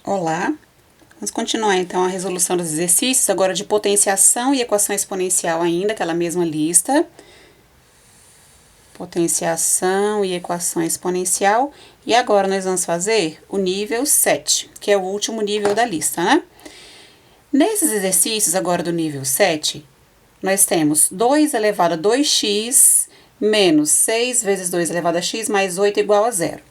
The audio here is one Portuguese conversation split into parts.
Olá, vamos continuar então a resolução dos exercícios, agora de potenciação e equação exponencial ainda, aquela mesma lista. Potenciação e equação exponencial. E agora nós vamos fazer o nível 7, que é o último nível da lista, né? Nesses exercícios agora do nível 7, nós temos 2 elevado a 2x menos 6 vezes 2 elevado a x mais 8 igual a 0.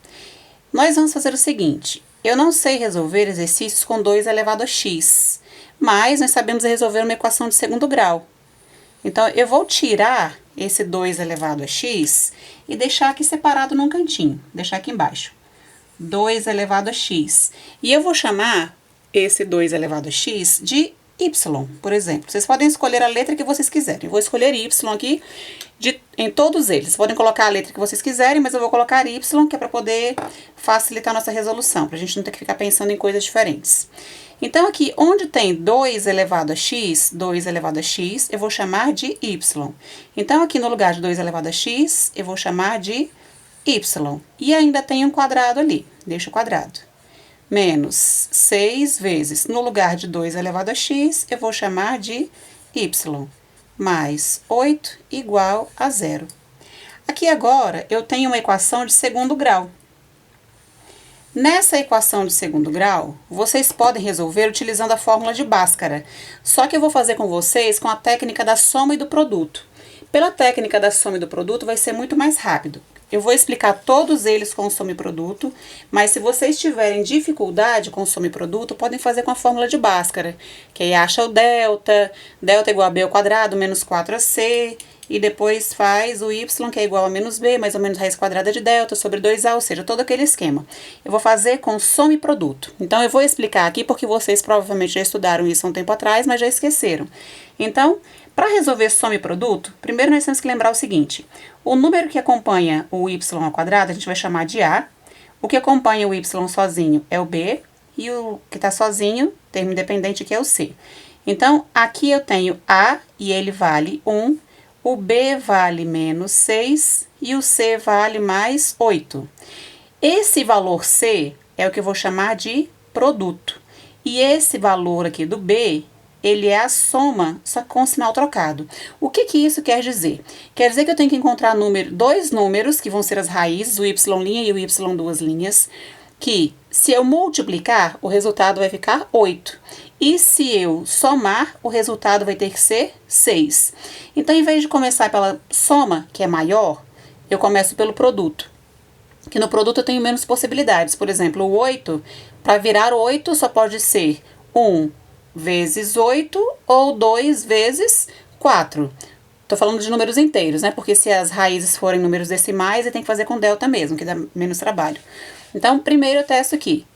Nós vamos fazer o seguinte: eu não sei resolver exercícios com 2 elevado a x, mas nós sabemos resolver uma equação de segundo grau. Então, eu vou tirar esse 2 elevado a x e deixar aqui separado num cantinho, deixar aqui embaixo. 2 elevado a x. E eu vou chamar esse 2 elevado a x de y, por exemplo. Vocês podem escolher a letra que vocês quiserem. Eu vou escolher y aqui em todos eles. Vocês podem colocar a letra que vocês quiserem, mas eu vou colocar y, que é para poder facilitar a nossa resolução, para a gente não ter que ficar pensando em coisas diferentes. Então, aqui, onde tem 2 elevado a x, 2 elevado a x, eu vou chamar de y. Então, aqui no lugar de 2 elevado a x, eu vou chamar de y. E ainda tem um quadrado ali, deixa o quadrado. Menos 6 vezes, no lugar de 2 elevado a x, eu vou chamar de y. Mais 8 igual a 0. Aqui agora, eu tenho uma equação de segundo grau. Nessa equação de segundo grau, vocês podem resolver utilizando a fórmula de Bhaskara. Só que eu vou fazer com vocês com a técnica da soma e do produto. Pela técnica da soma e do produto vai ser muito mais rápido. Eu vou explicar todos eles com soma e produto, mas se vocês tiverem dificuldade com soma e produto, podem fazer com a fórmula de Bhaskara, que aí acha o delta igual a b ao quadrado menos 4ac, e depois faz o y, que é igual a menos b, mais ou menos raiz quadrada de delta, sobre 2a, ou seja, todo aquele esquema. Eu vou fazer com soma e produto. Então, eu vou explicar aqui, porque vocês provavelmente já estudaram isso há um tempo atrás, mas já esqueceram. Então, para resolver soma e produto, primeiro nós temos que lembrar o seguinte: o número que acompanha o y ao quadrado, a gente vai chamar de a, o que acompanha o y sozinho é o b, e o que está sozinho, termo independente, que é o c. Então, aqui eu tenho a, e ele vale 1, o b vale menos 6 e o c vale mais 8. Esse valor c é o que eu vou chamar de produto. E esse valor aqui do b, ele é a soma, só com o sinal trocado. O que isso quer dizer? Quer dizer que eu tenho que encontrar dois números, que vão ser as raízes, o y' e o y duas linhas, que se eu multiplicar, o resultado vai ficar 8. E se eu somar, o resultado vai ter que ser 6. Então, em vez de começar pela soma, que é maior, eu começo pelo produto. Que no produto eu tenho menos possibilidades. Por exemplo, o 8, para virar 8, só pode ser 1 vezes 8 ou 2 vezes 4. Estou falando de números inteiros, né? Porque se as raízes forem números decimais, eu tenho que fazer com delta mesmo, que dá menos trabalho. Então, primeiro eu testo aqui.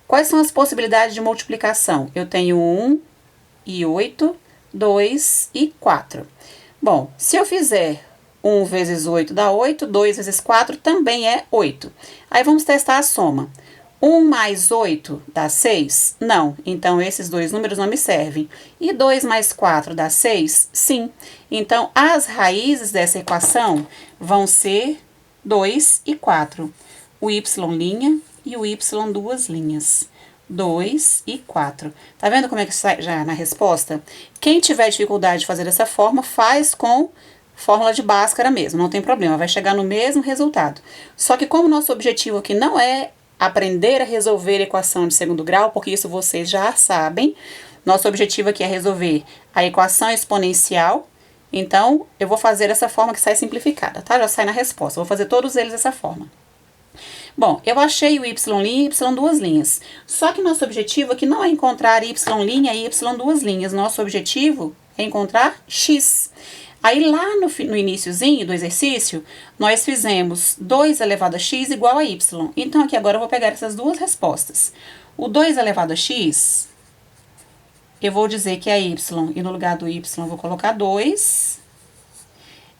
Quais são as possibilidades de multiplicação? Eu tenho 1 e 8, 2 e 4. Bom, se eu fizer 1 vezes 8 dá 8, 2 vezes 4 também é 8. Aí vamos testar a soma. 1 mais 8 dá 6? Não, então esses dois números não me servem. E 2 mais 4 dá 6? Sim. Então, as raízes dessa equação vão ser 2 e 4. O y' e o y duas linhas. 2 e 4. Tá vendo como é que sai já na resposta? Quem tiver dificuldade de fazer dessa forma, faz com fórmula de Bhaskara mesmo, não tem problema, vai chegar no mesmo resultado. Só que como nosso objetivo aqui não é aprender a resolver equação de segundo grau, porque isso vocês já sabem, nosso objetivo aqui é resolver a equação exponencial, então eu vou fazer essa forma que sai simplificada, tá? Já sai na resposta, vou fazer todos eles dessa forma. Bom, eu achei o y' e y duas linhas. Só que nosso objetivo aqui não é encontrar y' e y duas linhas. Nosso objetivo é encontrar x. Aí lá no iniciozinho do exercício, nós fizemos 2 elevado a x igual a y. Então aqui agora eu vou pegar essas duas respostas. O 2 elevado a x, eu vou dizer que é y, e no lugar do y eu vou colocar 2.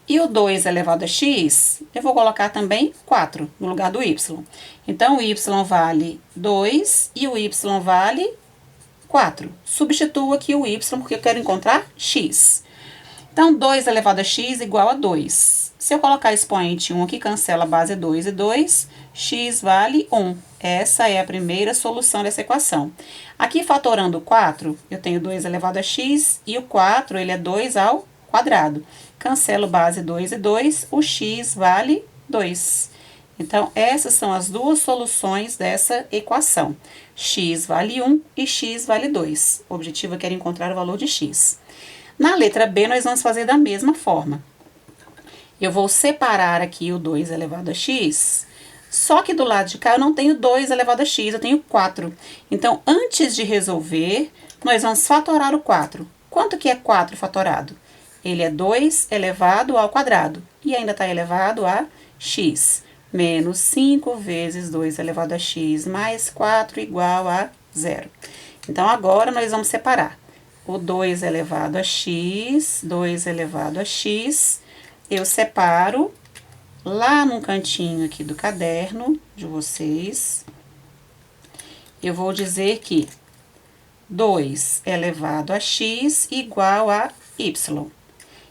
E o 2 elevado a x, eu vou colocar também 4 no lugar do y. Então, o y vale 2 e o y vale 4. Substituo aqui o y porque eu quero encontrar x. Então, 2 elevado a x igual a 2. Se eu colocar expoente 1 aqui, cancela a base 2 e 2, x vale 1. Essa é a primeira solução dessa equação. Aqui, fatorando o 4, eu tenho 2 elevado a x, e o 4, ele é 2 ao quadrado. Cancelo base 2 e 2, o x vale 2. Então, essas são as duas soluções dessa equação. X vale 1 e x vale 2. O objetivo aqui era encontrar o valor de x. Na letra B, nós vamos fazer da mesma forma. Eu vou separar aqui o 2 elevado a x, só que do lado de cá eu não tenho 2 elevado a x, eu tenho 4. Então, antes de resolver, nós vamos fatorar o 4. Quanto que é 4 fatorado? Ele é 2 elevado ao quadrado, e ainda está elevado a x. Menos 5 vezes 2 elevado a x mais 4 igual a 0. Então, agora nós vamos separar o 2 elevado a x, 2 elevado a x, eu separo lá num cantinho aqui do caderno de vocês. Eu vou dizer que 2 elevado a x igual a y.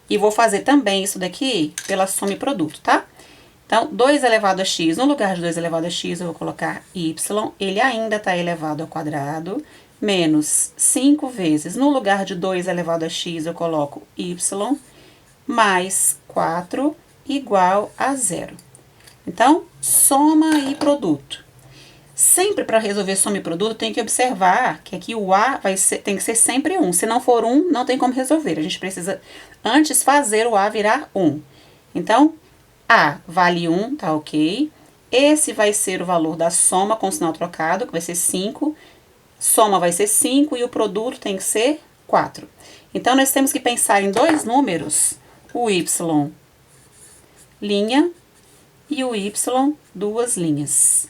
E vou fazer também isso daqui pela soma e produto, tá? Então, 2 elevado a x, no lugar de 2 elevado a x, eu vou colocar y, ele ainda está elevado ao quadrado, menos 5 vezes, no lugar de 2 elevado a x, eu coloco y, mais 4 igual a 0. Então, soma e produto. Sempre para resolver soma e produto, tem que observar que aqui o A tem que ser sempre 1. Se não for 1, não tem como resolver. A gente precisa antes fazer o A virar 1. Então, A vale 1, tá ok. Esse vai ser o valor da soma com o sinal trocado, que vai ser 5. Soma vai ser 5 e o produto tem que ser 4. Então, nós temos que pensar em dois números, o y linha e o y duas linhas.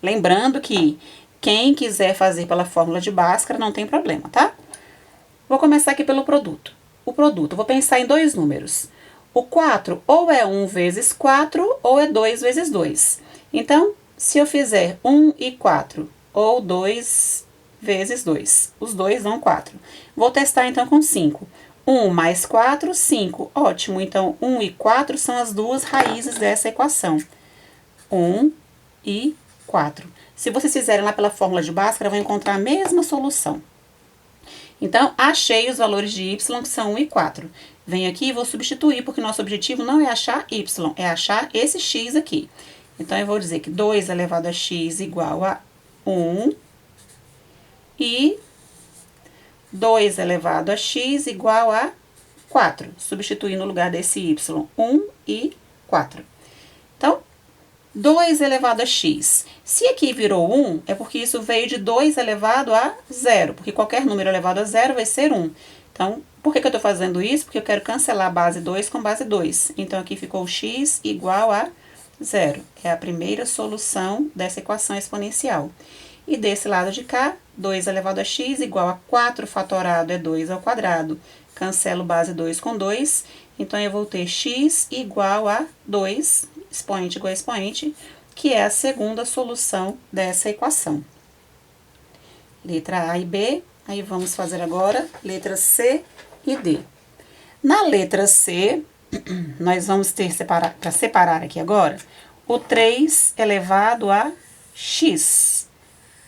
Lembrando que quem quiser fazer pela fórmula de Bhaskara não tem problema, tá? Vou começar aqui pelo produto. O produto, vou pensar em dois números. O 4 ou é 1 vezes 4 ou é 2 vezes 2. Então, se eu fizer 1 e 4 ou 2 vezes 2, os dois dão 4. Vou testar então com 5. 1 mais 4, 5. Ótimo, então 1 e 4 são as duas raízes dessa equação. 1 e 4. Se vocês fizerem lá pela fórmula de Bhaskara, vão encontrar a mesma solução. Então, achei os valores de y, que são 1 e 4. Venho aqui e vou substituir, porque nosso objetivo não é achar y, é achar esse x aqui. Então, eu vou dizer que 2 elevado a x igual a 1 e 2 elevado a x igual a 4. Substituir no lugar desse y, 1 e 4. Então, 2 elevado a x. Se aqui virou 1, é porque isso veio de 2 elevado a 0, porque qualquer número elevado a 0 vai ser 1. Então, por que eu estou fazendo isso? Porque eu quero cancelar base 2 com base 2. Então, aqui ficou x igual a 0. É a primeira solução dessa equação exponencial. E desse lado de cá, 2 elevado a x igual a 4 fatorado é 2 ao quadrado. Cancelo base 2 com 2. Então, eu vou ter x igual a 2, expoente igual a expoente, que é a segunda solução dessa equação. Letra A e B. Aí, vamos fazer agora letra C e D. Na letra C, nós vamos ter, para separar aqui agora, o 3 elevado a x.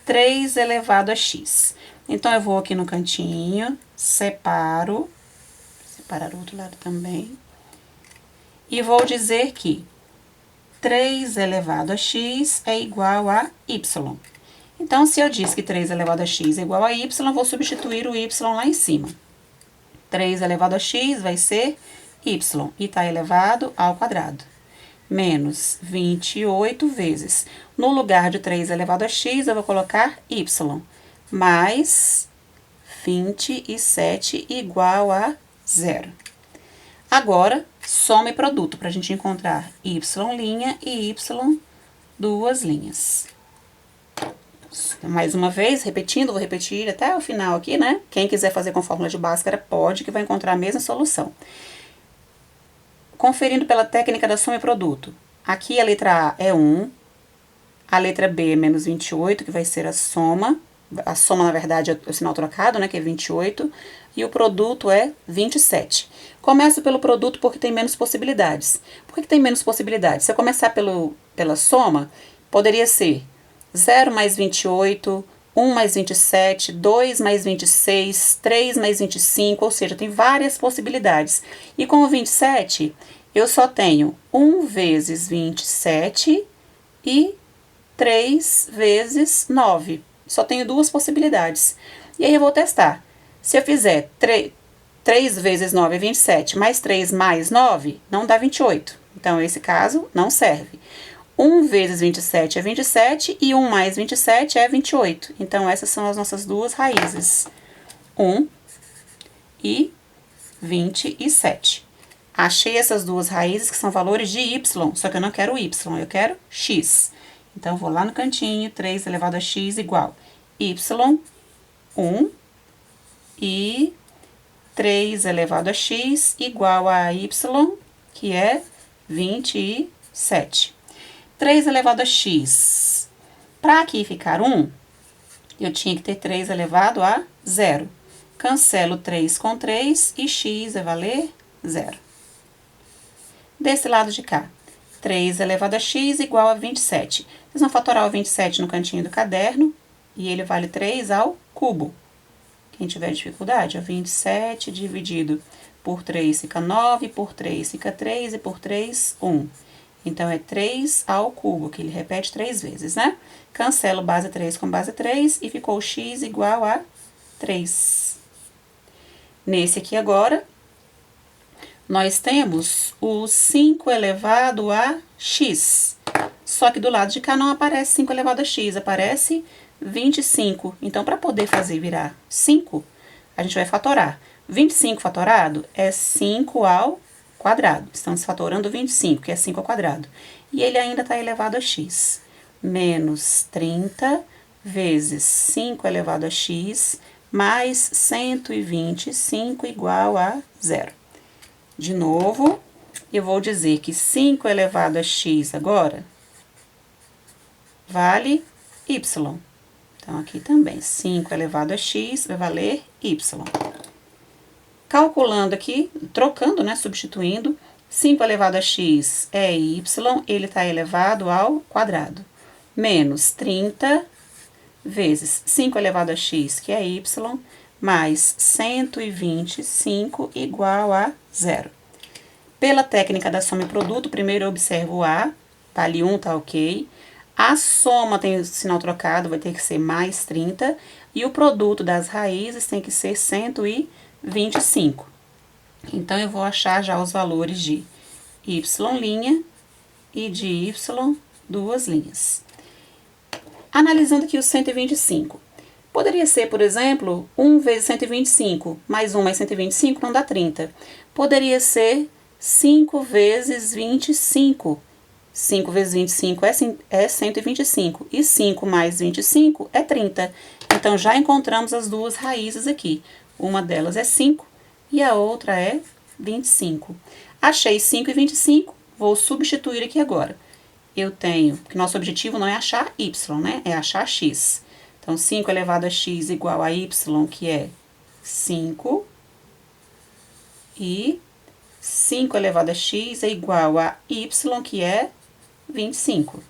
3 elevado a x. Então, eu vou aqui no cantinho, separo, separar o outro lado também, e vou dizer que 3 elevado a x é igual a y. Então, se eu disse que 3 elevado a x é igual a y, vou substituir o y lá em cima. 3 elevado a x vai ser y, e está elevado ao quadrado. Menos 28 vezes. No lugar de 3 elevado a x, eu vou colocar y. Mais 27 igual a 0. Agora, soma e produto, para a gente encontrar y' e y duas linhas. Mais uma vez, repetindo, vou repetir até o final aqui, né? Quem quiser fazer com fórmula de Bhaskara pode, que vai encontrar a mesma solução. Conferindo pela técnica da soma e produto. Aqui a letra A é 1, a letra B é menos 28, que vai ser a soma. A soma, na verdade, é o sinal trocado, né, que é 28, e o produto é 27. Começo pelo produto porque tem menos possibilidades. Por que tem menos possibilidades? Se eu começar pela soma, Poderia ser 0 mais 28, 1 mais 27, 2 mais 26, 3 mais 25, ou seja, tem várias possibilidades. E com o 27, eu só tenho 1 vezes 27 e 3 vezes 9. Só tenho duas possibilidades. E aí eu vou testar. Se eu fizer 3 vezes 9 é 27, mais 3 mais 9, não dá 28. Então, esse caso não serve. 1 vezes 27 é 27 e 1 mais 27 é 28. Então, essas são as nossas duas raízes. 1 e 27. Achei essas duas raízes que são valores de y, só que eu não quero y, eu quero x. Então, vou lá no cantinho, 3 elevado a x igual y, 1 e 3 elevado a x igual a y, que é 27. 3 elevado a x. Para aqui ficar 1, eu tinha que ter 3 elevado a 0. Cancelo 3 com 3 e x vai valer 0. Desse lado de cá, 3 elevado a x igual a 27. Vocês vão fatorar o 27 no cantinho do caderno e ele vale 3 ao cubo. Quem tiver dificuldade, ó, 27 dividido por 3 fica 9, por 3 fica 3 e por 3, 1. Então, é 3 ao cubo, que ele repete 3 vezes, né? Cancelo base 3 com base 3 e ficou x igual a 3. Nesse aqui agora, nós temos o 5 elevado a x. Só que do lado de cá não aparece 5 elevado a x, aparece 25. Então, para poder fazer virar 5, a gente vai fatorar. 25 fatorado é 5 ao quadrado. Estamos fatorando 25, que é 5 ao quadrado. E ele ainda está elevado a x. Menos 30 vezes 5 elevado a x, mais 125 igual a 0. De novo, eu vou dizer que 5 elevado a x agora vale y. Então, aqui também, 5 elevado a x vai valer y. Calculando aqui, trocando, né, substituindo, 5 elevado a x é y, ele está elevado ao quadrado. Menos 30 vezes 5 elevado a x, que é y, mais 125 igual a 0. Pela técnica da soma e produto, primeiro eu observo o A, vale 1, tá ok. A soma tem o sinal trocado, vai ter que ser mais 30. E o produto das raízes tem que ser 125. Então, eu vou achar já os valores de y' e de y, duas linhas. Analisando aqui o 125. Poderia ser, por exemplo, 1 vezes 125, mais 1 mais 125 não dá 30. Poderia ser 5 vezes 25. 5 vezes 25 é 125. E 5 mais 25 é 30. Então, já encontramos as duas raízes aqui. Uma delas é 5 e a outra é 25. Achei 5 e 25, vou substituir aqui agora. Eu tenho, que nosso objetivo não é achar y, né? É achar x. Então, 5 elevado a x igual a y, que é 5. E 5 elevado a x é igual a y, que é 25.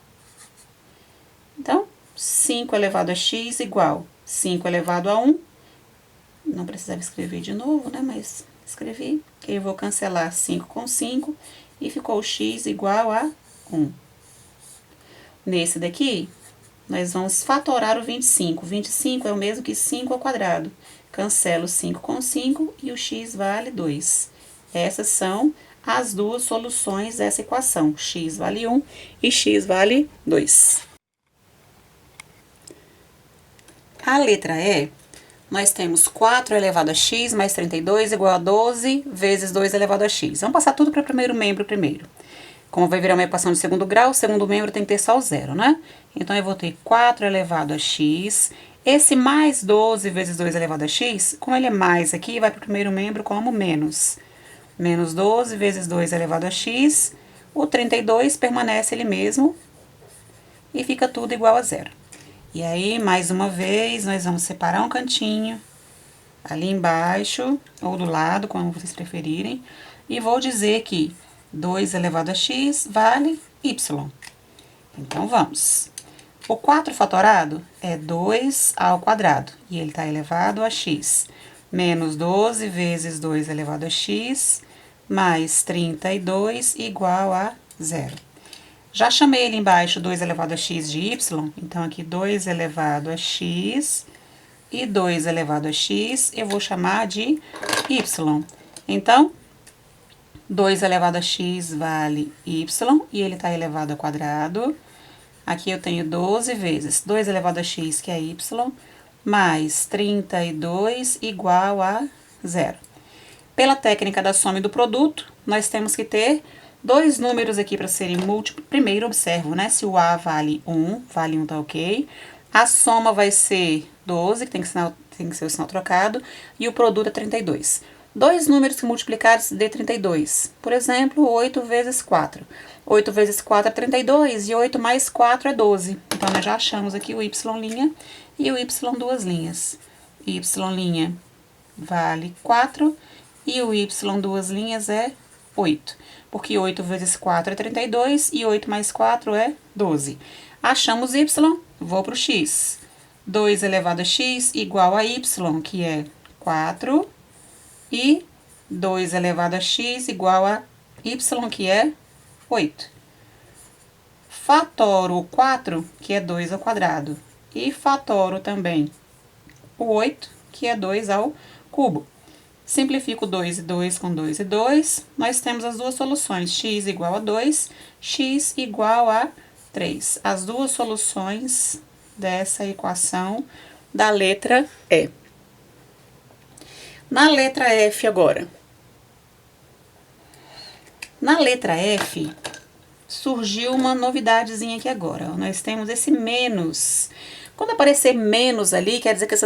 Então, 5 elevado a x igual 5 elevado a 1. Não precisava escrever de novo, né? Mas escrevi. Que eu vou cancelar 5 com 5 e ficou x igual a 1. Nesse daqui, nós vamos fatorar o 25. 25 é o mesmo que 5 ao quadrado. Cancelo 5 com 5 e o x vale 2. Essas são as duas soluções dessa equação. X vale 1 e x vale 2. A letra E, nós temos 4 elevado a x mais 32 igual a 12 vezes 2 elevado a x. Vamos passar tudo para o primeiro membro primeiro. Como vai virar uma equação de segundo grau, o segundo membro tem que ter só o zero, né? Então, eu vou ter 4 elevado a x. Esse mais 12 vezes 2 elevado a x, como ele é mais aqui, vai para o primeiro membro como menos. Menos 12 vezes 2 elevado a x. O 32 permanece ele mesmo e fica tudo igual a zero. E aí, mais uma vez, nós vamos separar um cantinho ali embaixo, ou do lado, como vocês preferirem. E vou dizer que 2 elevado a x vale y. Então, vamos. O 4 fatorado é 2 ao quadrado, e ele está elevado a x, menos 12 vezes 2 elevado a x, mais 32 igual a 0. Já chamei ele embaixo 2 elevado a x de y, então aqui 2 elevado a x e 2 elevado a x eu vou chamar de y. Então, 2 elevado a x vale y, e ele está elevado ao quadrado. Aqui eu tenho 12 vezes 2 elevado a x, que é y, mais 32 igual a 0. Pela técnica da soma e do produto, nós temos que ter dois números aqui para serem múltiplos. Primeiro, observo, né? Se o A vale 1 tá ok. A soma vai ser 12, que tem que ser o sinal trocado, e o produto é 32. Dois números que multiplicados dê 32. Por exemplo, 8 vezes 4. 8 vezes 4 é 32 e 8 mais 4 é 12. Então, nós já achamos aqui o y' e o y duas linhas. Y' vale 4 e o y duas linhas é 8. Porque 8 vezes 4 é 32 e 8 mais 4 é 12. Achamos y, vou para o x. 2 elevado a x igual a y, que é 4. E 2 elevado a x igual a y, que é 8. Fatoro o 4, que é 2 ao quadrado. E fatoro também o 8, que é 2 ao cubo. Simplifico 2 e 2 com 2 e 2. Nós temos as duas soluções, x igual a 2, x igual a 3. As duas soluções dessa equação da letra E. Na letra F agora. Na letra F, surgiu uma novidadezinha aqui agora. Nós temos esse menos. Quando aparecer menos ali, quer dizer que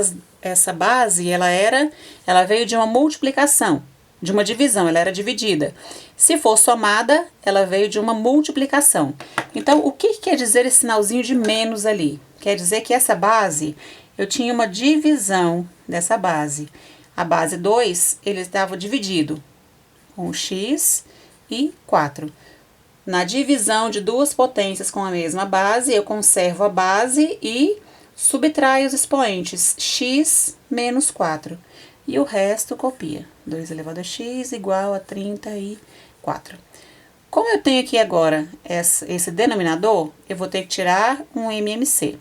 essa base, ela veio de uma multiplicação, de uma divisão, ela era dividida. Se for somada, ela veio de uma multiplicação. Então, o que quer dizer esse sinalzinho de menos ali? Quer dizer que essa base, eu tinha uma divisão dessa base. A base 2, ele estava dividido com x e 4. Na divisão de duas potências com a mesma base, eu conservo a base e subtraio os expoentes, x menos 4. E o resto copia. 2 elevado a x igual a 34. Como eu tenho aqui agora esse denominador, eu vou ter que tirar um MMC.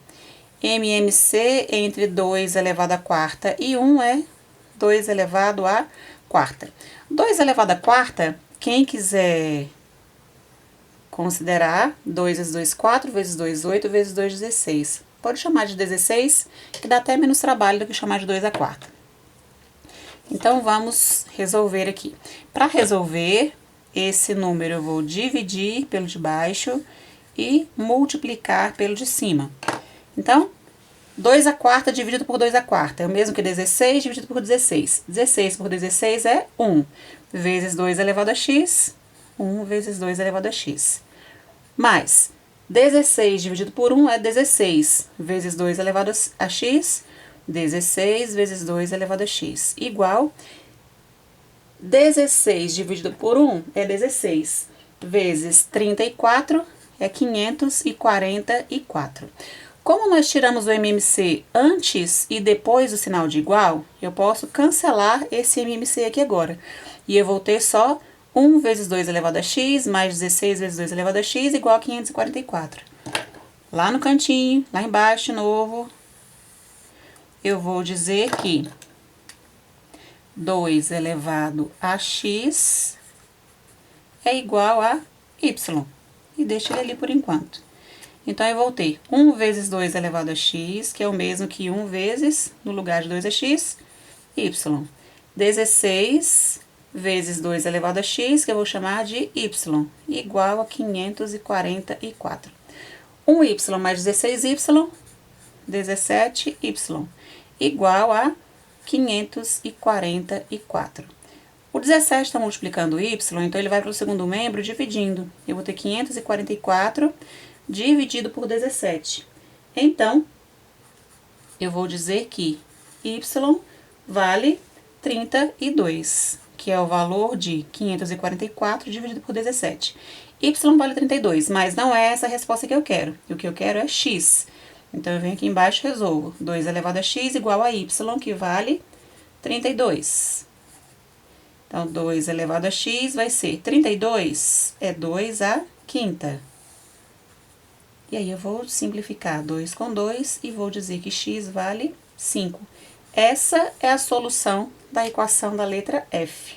MMC entre 2 elevado a quarta e 1 é 2 elevado a quarta. 2 elevado a quarta, quem quiser considerar, 2 vezes 2, 4, vezes 2, 8, vezes 2, 16. Pode chamar de 16, que dá até menos trabalho do que chamar de 2 a quarta. Então, vamos resolver aqui. Para resolver, esse número eu vou dividir pelo de baixo e multiplicar pelo de cima. Então, 2 a quarta dividido por 2 a quarta é o mesmo que 16 dividido por 16. 16 por 16 é 1, vezes 2 elevado a x, 1 vezes 2 elevado a x. Mais 16 dividido por 1 é 16, vezes 2 elevado a x, 16 vezes 2 elevado a x, igual 16 dividido por 1 é 16, vezes 34 é 544. Como nós tiramos o MMC antes e depois do sinal de igual, eu posso cancelar esse MMC aqui agora. E eu vou ter só 1 vezes 2 elevado a x, mais 16 vezes 2 elevado a x, igual a 544. Lá no cantinho, lá embaixo, de novo, eu vou dizer que 2 elevado a x é igual a y. E deixo ele ali por enquanto. Então, eu vou ter 1 vezes 2 elevado a x, que é o mesmo que 1 vezes, no lugar de 2 é x, y. 16 vezes 2 elevado a x, que eu vou chamar de y, igual a 544. 1y mais 16y, 17y, igual a 544. O 17 está multiplicando o y, então ele vai para o segundo membro dividindo. Eu vou ter 544 dividido por 17. Então, eu vou dizer que y vale 32, que é o valor de 544 dividido por 17. Y vale 32, mas não é essa a resposta que eu quero. O que eu quero é x. Então, eu venho aqui embaixo e resolvo. 2 elevado a x igual a y, que vale 32. Então, 2 elevado a x vai ser 32 é 2 à quinta. E aí, eu vou simplificar 2 com 2 e vou dizer que x vale 5. Essa é a solução da equação da letra F.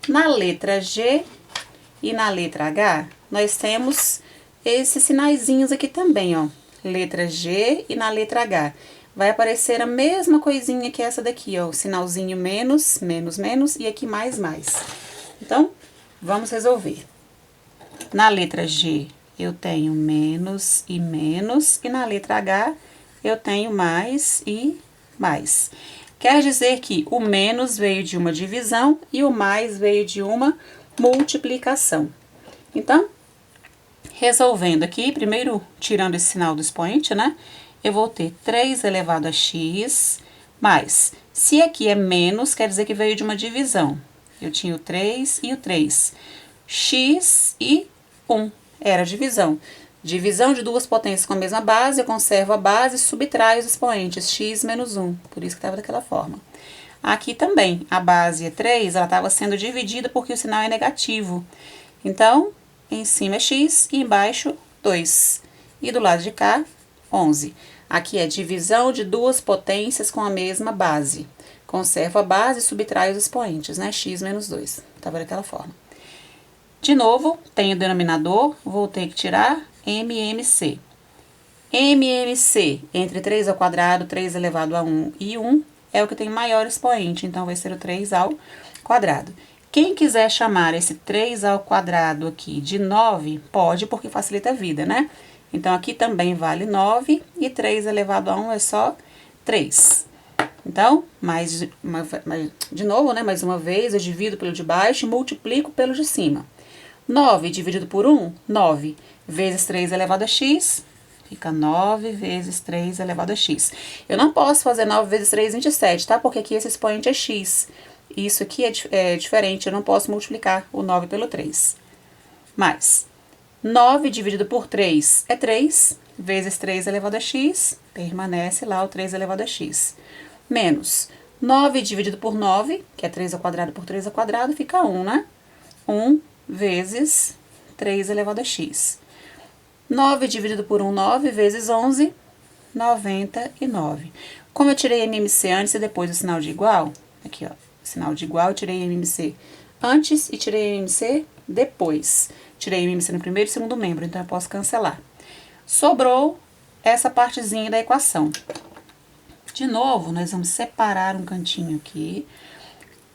Na letra G e na letra H, nós temos esses sinaizinhos aqui também, ó. Letra G e na letra H. Vai aparecer a mesma coisinha que essa daqui, ó. O sinalzinho menos, menos, menos e aqui mais, mais. Então, vamos resolver. Na letra G, eu tenho menos e menos. E na letra H, eu tenho mais e mais. Quer dizer que o menos veio de uma divisão e o mais veio de uma multiplicação. Então, resolvendo aqui, primeiro tirando esse sinal do expoente, né? Eu vou ter 3 elevado a x, mais, se aqui é menos, quer dizer que veio de uma divisão. Eu tinha o 3 e o 3. X e 1 era divisão. Divisão de duas potências com a mesma base, eu conservo a base e subtraio os expoentes, x menos 1, por isso que estava daquela forma. Aqui também, a base é 3, ela estava sendo dividida porque o sinal é negativo. Então, em cima é x e embaixo 2. E do lado de cá, 11. Aqui é divisão de duas potências com a mesma base. Conservo a base e subtraio os expoentes, né? X menos 2. Estava daquela forma. De novo, tenho o denominador, vou ter que tirar MMC. MMC, entre 3 ao quadrado, 3 elevado a 1 e 1, é o que tem maior expoente, então vai ser o 3 ao quadrado. Quem quiser chamar esse 3 ao quadrado aqui de 9, pode, porque facilita a vida, né? Então, aqui também vale 9, e 3 elevado a 1 é só 3. Então, de novo, né? Mais uma vez, eu divido pelo de baixo e multiplico pelo de cima. 9 dividido por 1, 9 vezes 3 elevado a x, fica 9 vezes 3 elevado a x. Eu não posso fazer 9 vezes 3, 27, tá? Porque aqui esse expoente é x. Isso aqui é diferente, eu não posso multiplicar o 9 pelo 3. Mais 9 dividido por 3 é 3, vezes 3 elevado a x, permanece lá o 3 elevado a x. Menos 9 dividido por 9, que é 3 ao quadrado por 3 ao quadrado, fica 1, né? 1 vezes 3 elevado a x. 9 dividido por 1, 9 vezes 11, 99. Como eu tirei MMC antes e depois o sinal de igual, aqui ó, sinal de igual, eu tirei MMC antes e tirei MMC depois. Tirei MMC no primeiro e segundo membro, então eu posso cancelar. Sobrou essa partezinha da equação. De novo, nós vamos separar um cantinho aqui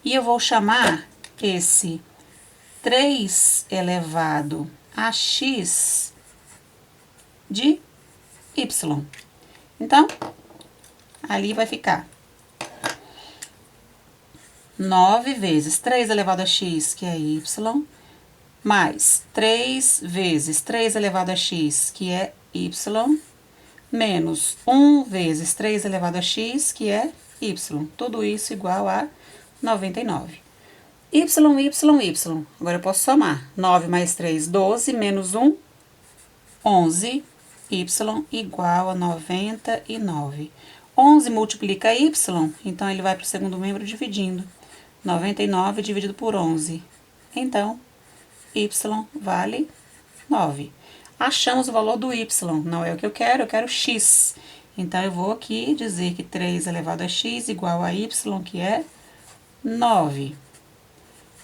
e eu vou chamar esse 3 elevado a x de y. Então, ali vai ficar 9 vezes 3 elevado a x, que é y, mais 3 vezes 3 elevado a x, que é y, menos 1 vezes 3 elevado a x, que é y. Tudo isso igual a 99. Y. Agora eu posso somar. 9 mais 3, 12, menos 1, 11. Y igual a 99. 11 multiplica y, então ele vai para o segundo membro dividindo. 99 dividido por 11. Então, y vale 9. Achamos o valor do y, não é o que eu quero x. Então, eu vou aqui dizer que 3 elevado a x igual a y, que é 9.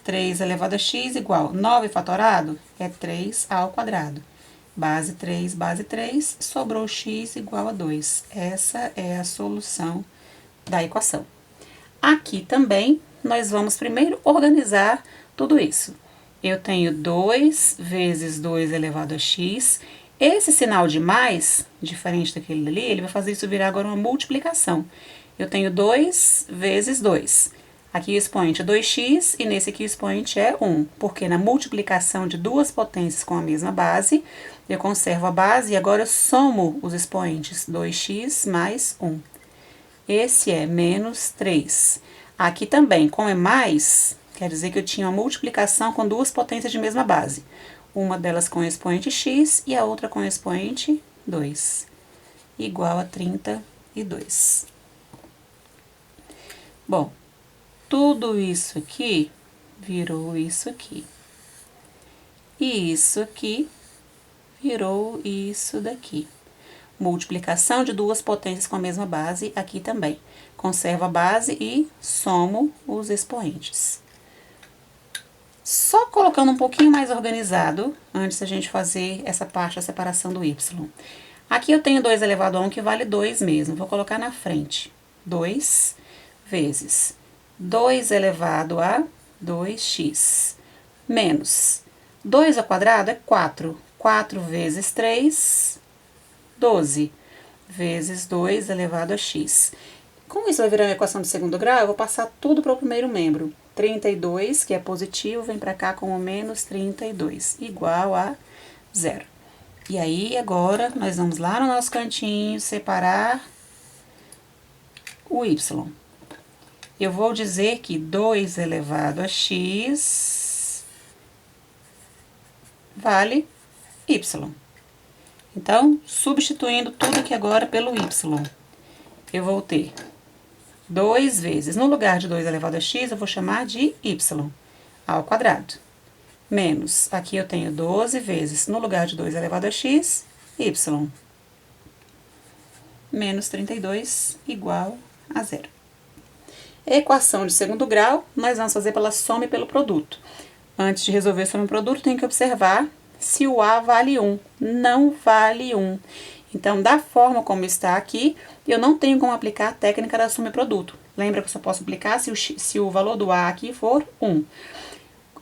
3 elevado a x igual 9 fatorado é 3 ao quadrado. Base 3, sobrou x igual a 2. Essa é a solução da equação. Aqui também, nós vamos primeiro organizar tudo isso. Eu tenho 2 vezes 2 elevado a x. Esse sinal de mais, diferente daquele ali, ele vai fazer isso virar agora uma multiplicação. Eu tenho 2 vezes 2. Aqui o expoente é 2x e nesse aqui o expoente é 1, porque na multiplicação de duas potências com a mesma base, eu conservo a base e agora eu somo os expoentes, 2x mais 1. Esse é menos 3. Aqui também, como é mais, quer dizer que eu tinha uma multiplicação com duas potências de mesma base. Uma delas com o expoente x e a outra com o expoente 2. igual a 32. Bom, tudo isso aqui virou isso aqui. E isso aqui virou isso daqui. Multiplicação de duas potências com a mesma base aqui também. Conservo a base e somo os expoentes. Só colocando um pouquinho mais organizado, antes da gente fazer essa parte da separação do y. Aqui eu tenho 2 elevado a 1, que vale 2 mesmo. Vou colocar na frente. 2 vezes 2 elevado a 2x, menos 2 ao quadrado é 4. 4 vezes 3, 12, vezes 2 elevado a x. Como isso vai virar uma equação de segundo grau, eu vou passar tudo para o primeiro membro. 32, que é positivo, vem para cá com o menos 32, igual a 0. E aí, agora, nós vamos lá no nosso cantinho, separar o y. Eu vou dizer que 2 elevado a x vale y. Então, substituindo tudo aqui agora pelo y, eu vou ter 2 vezes, no lugar de 2 elevado a x, eu vou chamar de y ao quadrado. Menos, aqui eu tenho 12 vezes, no lugar de 2 elevado a x, y. Menos 32 igual a 0. Equação de segundo grau, nós vamos fazer pela soma e pelo produto. Antes de resolver a soma e produto, tem que observar se o A vale 1. Não vale 1. Então, da forma como está aqui, eu não tenho como aplicar a técnica da soma e produto. Lembra que eu só posso aplicar se o valor do A aqui for 1.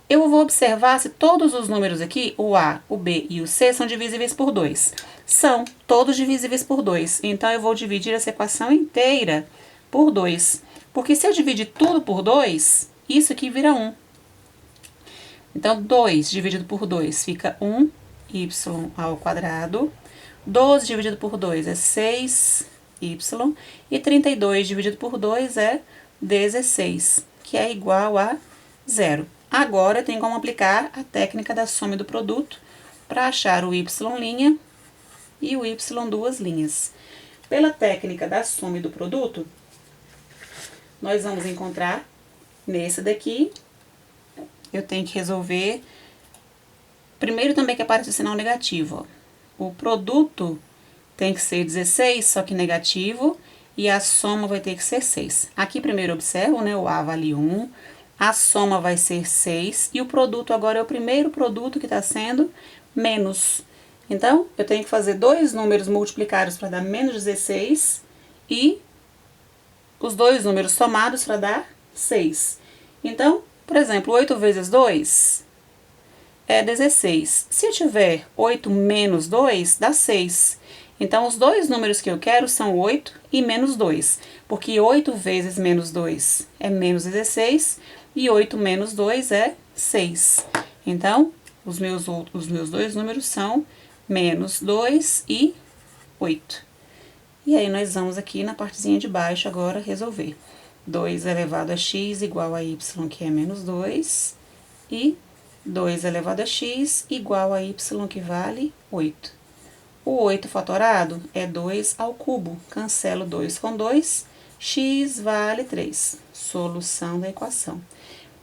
Eu vou observar se todos os números aqui, o A, o B e o C, são divisíveis por 2. São todos divisíveis por 2. Então, eu vou dividir essa equação inteira por 2. Porque se eu dividir tudo por 2, isso aqui vira 1. Então, 2 dividido por 2 fica 1y ao quadrado. 12 dividido por 2 é 6y. E 32 dividido por 2 é 16, que é igual a 0. Agora, eu tenho como aplicar a técnica da soma do produto para achar o y' e o y duas linhas. Pela técnica da soma do produto, nós vamos encontrar nesse daqui, eu tenho que resolver, primeiro também que aparece o sinal negativo, ó. O produto tem que ser 16, só que negativo, e a soma vai ter que ser 6. Aqui primeiro observo, né, o A vale 1, a soma vai ser 6, e o produto agora é o primeiro produto que está sendo menos. Então, eu tenho que fazer dois números multiplicados para dar menos 16, e os dois números somados para dar 6. Então, por exemplo, 8 vezes 2 é 16. Se eu tiver 8 menos 2, dá 6. Então, os dois números que eu quero são 8 e menos 2. Porque 8 vezes menos 2 é menos 16 e 8 menos 2 é 6. Então, os meus dois números são menos 2 e 8. E aí, nós vamos aqui na partezinha de baixo agora resolver. 2 elevado a x igual a y, que é menos 2, e 2 elevado a x igual a y, que vale 8. O 8 fatorado é 2 ao cubo. Cancelo 2 com 2, x vale 3. Solução da equação.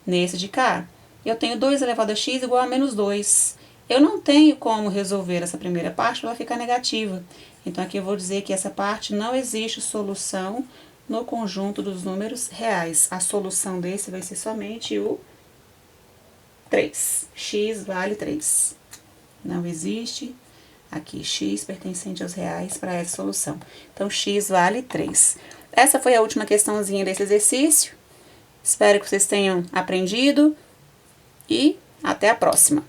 Nesse de cá, eu tenho 2 elevado a x igual a menos 2. Eu não tenho como resolver essa primeira parte, ela vai ficar negativa. Então, aqui eu vou dizer que essa parte não existe solução no conjunto dos números reais. A solução desse vai ser somente o 3. X vale 3. Não existe aqui x pertencente aos reais para essa solução. Então, x vale 3. Essa foi a última questãozinha desse exercício. Espero que vocês tenham aprendido e até a próxima.